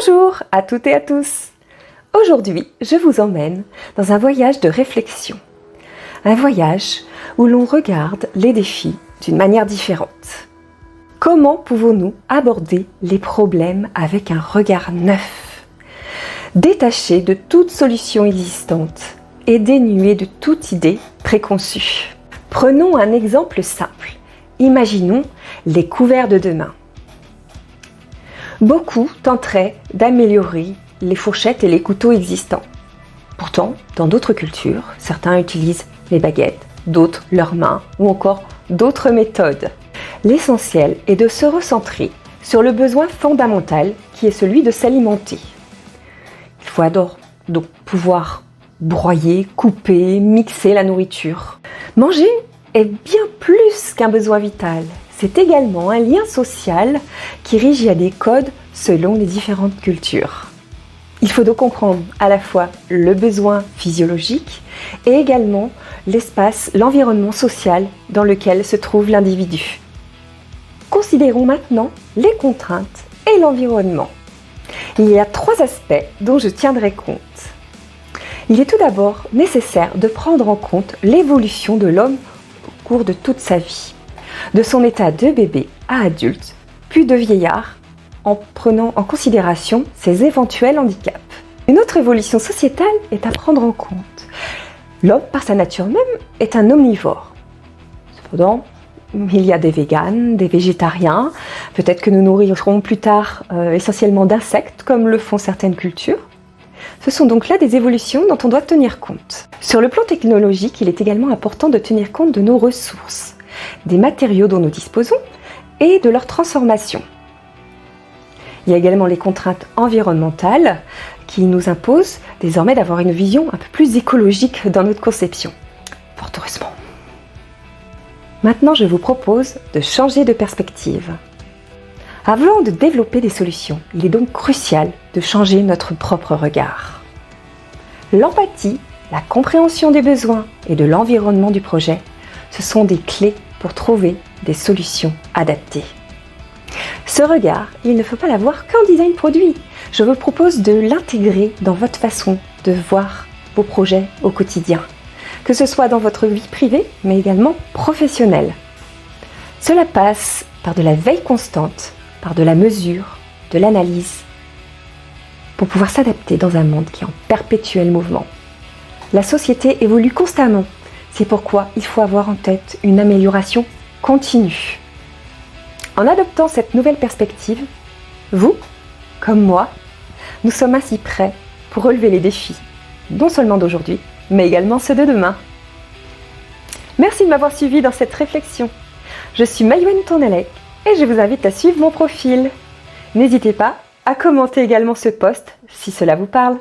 Bonjour à toutes et à tous. Aujourd'hui, je vous emmène dans un voyage de réflexion. Un voyage où l'on regarde les défis d'une manière différente. Comment pouvons-nous aborder les problèmes avec un regard neuf, détaché de toute solution existante et dénué de toute idée préconçue? Prenons un exemple simple. Imaginons les couverts de demain. Beaucoup tenteraient d'améliorer les fourchettes et les couteaux existants. Pourtant, dans d'autres cultures, certains utilisent les baguettes, d'autres leurs mains ou encore d'autres méthodes. L'essentiel est de se recentrer sur le besoin fondamental qui est celui de s'alimenter. Il faut donc pouvoir broyer, couper, mixer la nourriture. Manger est bien plus qu'un besoin vital. C'est également un lien social qui régit à des codes selon les différentes cultures. Il faut donc comprendre à la fois le besoin physiologique et également l'espace, l'environnement social dans lequel se trouve l'individu. Considérons maintenant les contraintes et l'environnement. Il y a 3 aspects dont je tiendrai compte. Il est tout d'abord nécessaire de prendre en compte l'évolution de l'homme au cours de toute sa vie, de son état de bébé à adulte, puis de vieillard, en prenant en considération ses éventuels handicaps. Une autre évolution sociétale est à prendre en compte. L'homme, par sa nature même, est un omnivore. Cependant, il y a des véganes, des végétariens, peut-être que nous nourrirons plus tard essentiellement d'insectes, comme le font certaines cultures. Ce sont donc là des évolutions dont on doit tenir compte. Sur le plan technologique, il est également important de tenir compte de nos ressources, des matériaux dont nous disposons et de leur transformation. Il y a également les contraintes environnementales qui nous imposent désormais d'avoir une vision un peu plus écologique dans notre conception. Fort heureusement. Maintenant, je vous propose de changer de perspective. Avant de développer des solutions, il est donc crucial de changer notre propre regard. L'empathie, la compréhension des besoins et de l'environnement du projet, ce sont des clés pour trouver des solutions adaptées. Ce regard, il ne faut pas l'avoir qu'en design produit. Je vous propose de l'intégrer dans votre façon de voir vos projets au quotidien, que ce soit dans votre vie privée, mais également professionnelle. Cela passe par de la veille constante, par de la mesure, de l'analyse, pour pouvoir s'adapter dans un monde qui est en perpétuel mouvement. La société évolue constamment. C'est pourquoi il faut avoir en tête une amélioration continue. En adoptant cette nouvelle perspective, vous, comme moi, nous sommes ainsi prêts pour relever les défis, non seulement d'aujourd'hui, mais également ceux de demain. Merci de m'avoir suivi dans cette réflexion. Je suis Maïwenn Tournellec et je vous invite à suivre mon profil. N'hésitez pas à commenter également ce post si cela vous parle.